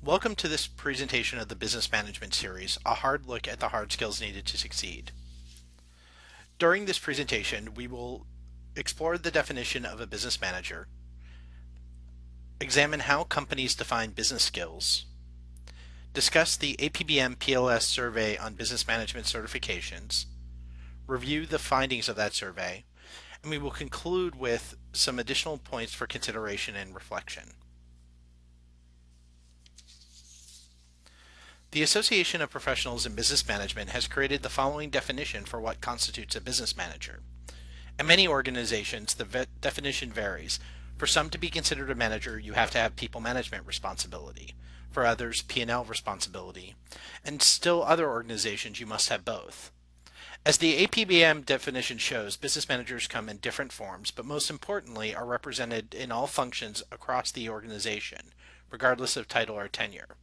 Welcome to this presentation of the Business Management Series, a hard look at the hard skills needed to succeed. During this presentation, we will explore the definition of a business manager, examine how companies define business skills, discuss the APBM PLS survey on business management certifications, review the findings of that survey, and we will conclude with some additional points for consideration and reflection. The Association of Professionals in Business Management has created the following definition for what constitutes a business manager. In many organizations, the definition varies. For some to be considered a manager, you have to have people management responsibility. For others, P&L responsibility. And still other organizations, you must have both. As the APBM definition shows, business managers come in different forms, but most importantly are represented in all functions across the organization, regardless of title or tenure.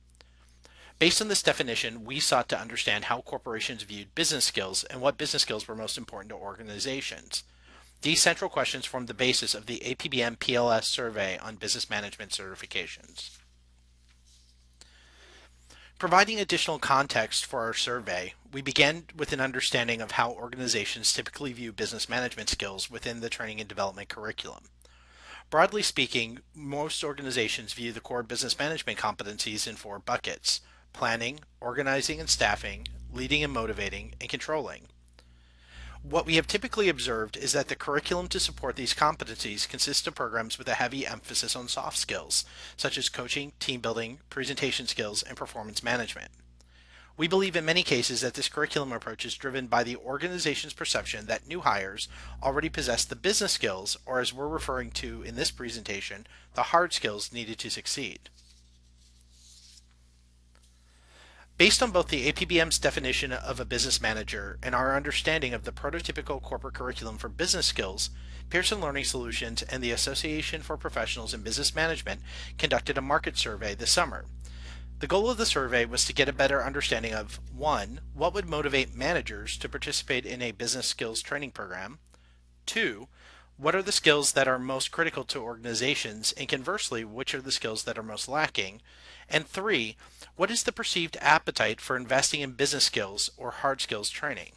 Based on this definition, we sought to understand how corporations viewed business skills and what business skills were most important to organizations. These central questions formed the basis of the APBM PLS survey on business management certifications. Providing additional context for our survey, we began with an understanding of how organizations typically view business management skills within the training and development curriculum. Broadly speaking, most organizations view the core business management competencies in four buckets: planning, organizing and staffing, leading and motivating, and controlling. What we have typically observed is that the curriculum to support these competencies consists of programs with a heavy emphasis on soft skills, such as coaching, team building, presentation skills, and performance management. We believe in many cases that this curriculum approach is driven by the organization's perception that new hires already possess the business skills, or as we're referring to in this presentation, the hard skills needed to succeed. Based on both the APBM's definition of a business manager and our understanding of the prototypical corporate curriculum for business skills, Pearson Learning Solutions and the Association for Professionals in Business Management conducted a market survey this summer. The goal of the survey was to get a better understanding of 1. What would motivate managers to participate in a business skills training program? 2. What are the skills that are most critical to organizations, and conversely, which are the skills that are most lacking? And 3. What is the perceived appetite for investing in business skills or hard skills training?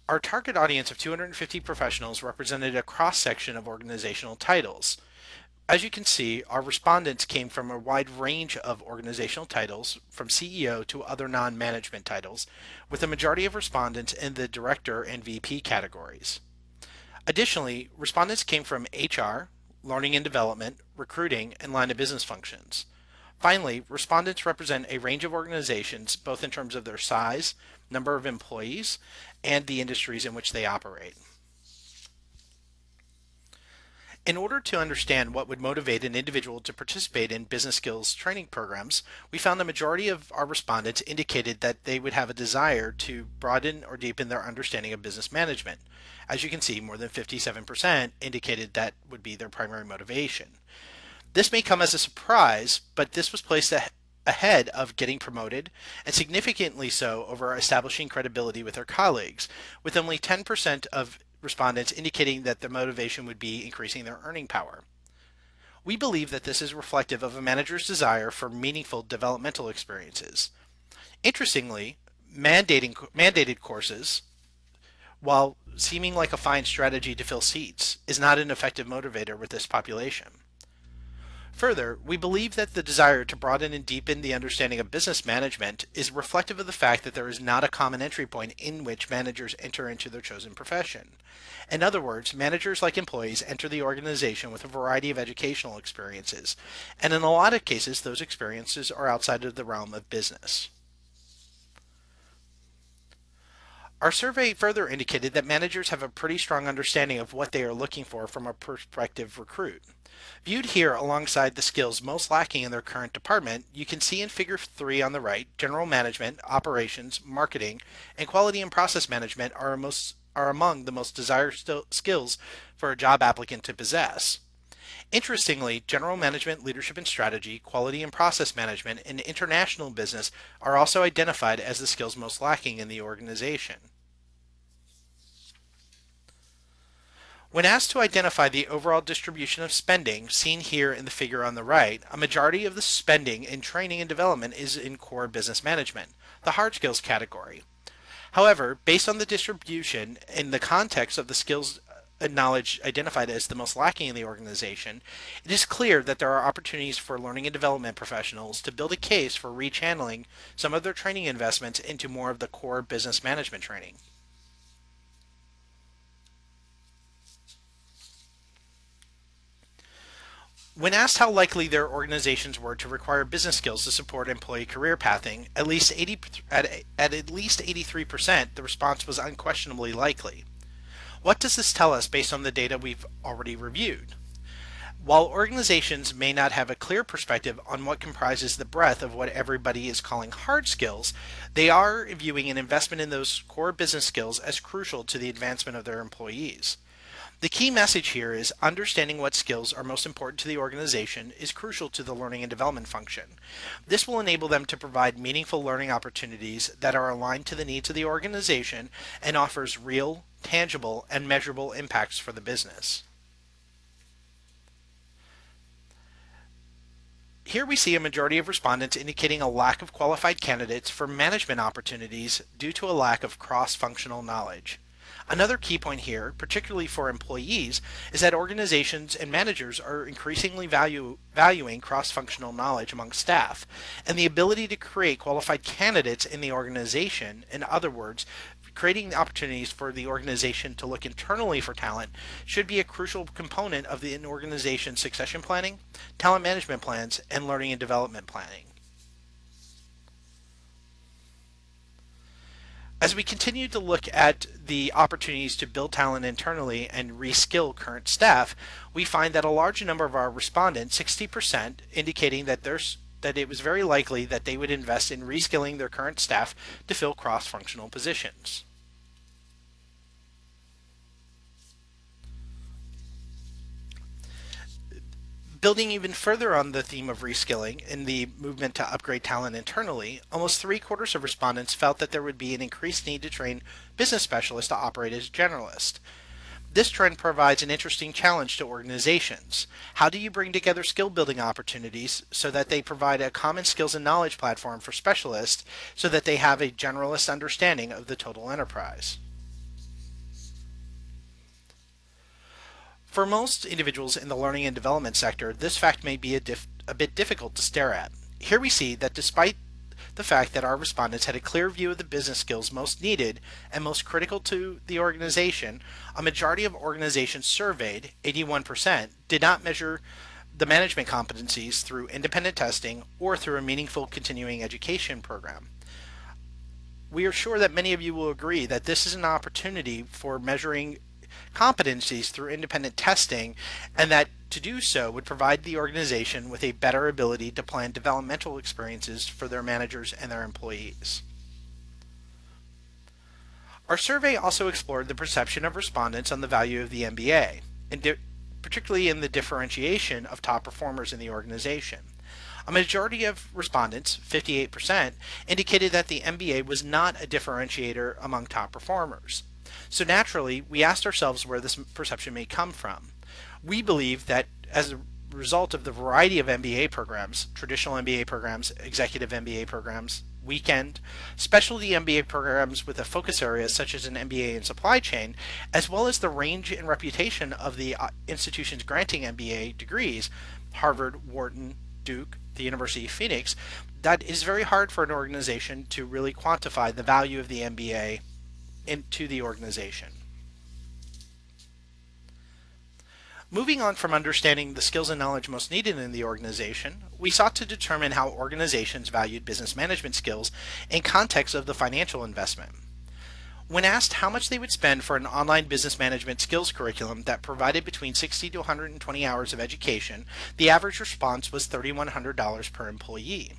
Our target audience of 250 professionals represented a cross-section of organizational titles. As you can see, our respondents came from a wide range of organizational titles, from CEO to other non-management titles, with a majority of respondents in the director and VP categories. Additionally, respondents came from HR, learning and development, recruiting, and line of business functions. Finally, respondents represent a range of organizations, both in terms of their size, number of employees, and the industries in which they operate. In order to understand what would motivate an individual to participate in business skills training programs, we found the majority of our respondents indicated that they would have a desire to broaden or deepen their understanding of business management. As you can see, more than 57% indicated that would be their primary motivation. This may come as a surprise, but this was placed ahead of getting promoted, and significantly so over establishing credibility with their colleagues, with only 10% of respondents indicating that their motivation would be increasing their earning power. We believe that this is reflective of a manager's desire for meaningful developmental experiences. Interestingly, mandated courses, while seeming like a fine strategy to fill seats, is not an effective motivator with this population. Further, we believe that the desire to broaden and deepen the understanding of business management is reflective of the fact that there is not a common entry point in which managers enter into their chosen profession. In other words, managers, like employees, enter the organization with a variety of educational experiences, and in a lot of cases, those experiences are outside of the realm of business. Our survey further indicated that managers have a pretty strong understanding of what they are looking for from a prospective recruit. Viewed here alongside the skills most lacking in their current department, you can see in Figure 3 on the right, general management, operations, marketing, and quality and process management are among the most desired skills for a job applicant to possess. Interestingly, general management, leadership and strategy, quality and process management, and international business are also identified as the skills most lacking in the organization. When asked to identify the overall distribution of spending, seen here in the figure on the right, a majority of the spending in training and development is in core business management, the hard skills category. However, based on the distribution in the context of the skills and knowledge identified as the most lacking in the organization, it is clear that there are opportunities for learning and development professionals to build a case for rechanneling some of their training investments into more of the core business management training. When asked how likely their organizations were to require business skills to support employee career pathing, at least 83%, the response was unquestionably likely. What does this tell us based on the data we've already reviewed? While organizations may not have a clear perspective on what comprises the breadth of what everybody is calling hard skills, they are viewing an investment in those core business skills as crucial to the advancement of their employees. The key message here is understanding what skills are most important to the organization is crucial to the learning and development function. This will enable them to provide meaningful learning opportunities that are aligned to the needs of the organization and offers real, tangible, and measurable impacts for the business. Here we see a majority of respondents indicating a lack of qualified candidates for management opportunities due to a lack of cross-functional knowledge. Another key point here, particularly for employees, is that organizations and managers are increasingly valuing cross-functional knowledge among staff, and the ability to create qualified candidates in the organization, in other words, creating opportunities for the organization to look internally for talent, should be a crucial component of the organization's succession planning, talent management plans, and learning and development planning. As we continue to look at the opportunities to build talent internally and reskill current staff, we find that a large number of our respondents, 60%, indicating that it was very likely that they would invest in reskilling their current staff to fill cross-functional positions. Building even further on the theme of reskilling in the movement to upgrade talent internally, almost 3/4 of respondents felt that there would be an increased need to train business specialists to operate as generalists. This trend provides an interesting challenge to organizations. How do you bring together skill building opportunities so that they provide a common skills and knowledge platform for specialists so that they have a generalist understanding of the total enterprise? For most individuals in the learning and development sector, this fact may be a bit difficult to stare at. Here we see that despite the fact that our respondents had a clear view of the business skills most needed and most critical to the organization, a majority of organizations surveyed, 81%, did not measure the management competencies through independent testing or through a meaningful continuing education program. We are sure that many of you will agree that this is an opportunity for measuring competencies through independent testing, and that to do so would provide the organization with a better ability to plan developmental experiences for their managers and their employees. Our survey also explored the perception of respondents on the value of the MBA, and particularly in the differentiation of top performers in the organization. A majority of respondents, 58%, indicated that the MBA was not a differentiator among top performers. So naturally, we asked ourselves where this perception may come from. We believe that as a result of the variety of MBA programs, traditional MBA programs, executive MBA programs, weekend, specialty MBA programs with a focus area such as an MBA in supply chain, as well as the range and reputation of the institutions granting MBA degrees, Harvard, Wharton, Duke, the University of Phoenix, that is very hard for an organization to really quantify the value of the MBA into the organization. Moving on from understanding the skills and knowledge most needed in the organization, we sought to determine how organizations valued business management skills in context of the financial investment. When asked how much they would spend for an online business management skills curriculum that provided between 60 to 120 hours of education, the average response was $3,100 per employee.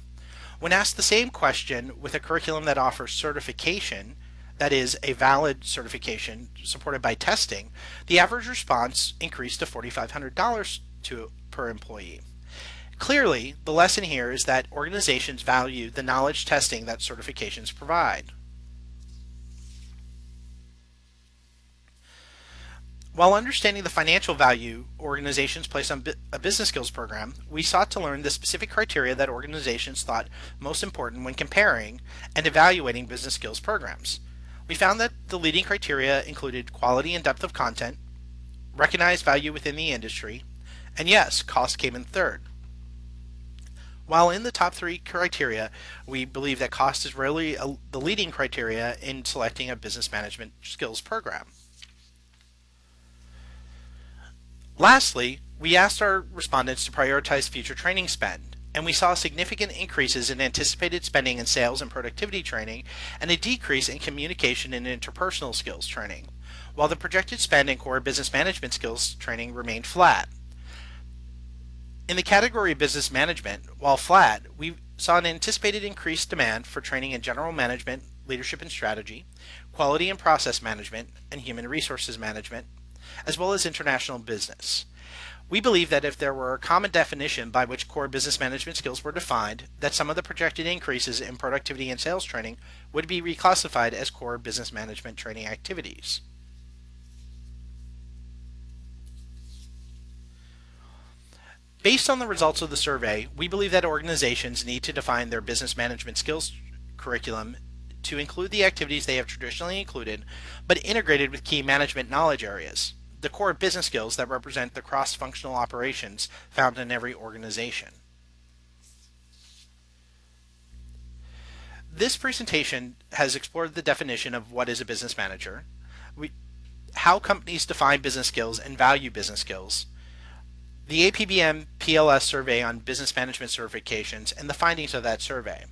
When asked the same question with a curriculum that offers certification, that is, a valid certification supported by testing, the average response increased to $4,500 per employee. Clearly, the lesson here is that organizations value the knowledge testing that certifications provide. While understanding the financial value organizations place on a business skills program, we sought to learn the specific criteria that organizations thought most important when comparing and evaluating business skills programs. We found that the leading criteria included quality and depth of content, recognized value within the industry, and yes, cost came in third. While in the top three criteria, we believe that cost is rarely the leading criteria in selecting a business management skills program. Lastly, we asked our respondents to prioritize future training spend, and we saw significant increases in anticipated spending in sales and productivity training and a decrease in communication and interpersonal skills training, while the projected spend in core business management skills training remained flat. In the category of business management, while flat, we saw an anticipated increased demand for training in general management, leadership and strategy, quality and process management, and human resources management, as well as international business. We believe that if there were a common definition by which core business management skills were defined, that some of the projected increases in productivity and sales training would be reclassified as core business management training activities. Based on the results of the survey, we believe that organizations need to define their business management skills curriculum to include the activities they have traditionally included, but integrated with key management knowledge areas, the core business skills that represent the cross-functional operations found in every organization. This presentation has explored the definition of what is a business manager, how companies define business skills and value business skills, the APBM PLS survey on business management certifications, and the findings of that survey.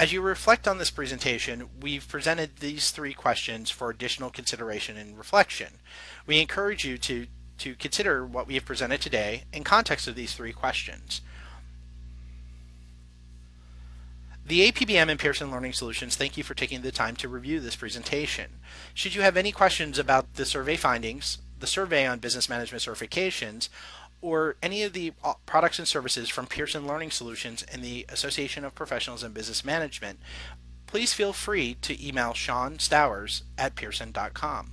As you reflect on this presentation, we've presented these three questions for additional consideration and reflection. We encourage you to consider what we have presented today in context of these three questions. The APBM and Pearson Learning Solutions thank you for taking the time to review this presentation. Should you have any questions about the survey findings, the survey on business management certifications, or any of the products and services from Pearson Learning Solutions and the Association of Professionals in Business Management, please feel free to email Sean Stowers at pearson.com.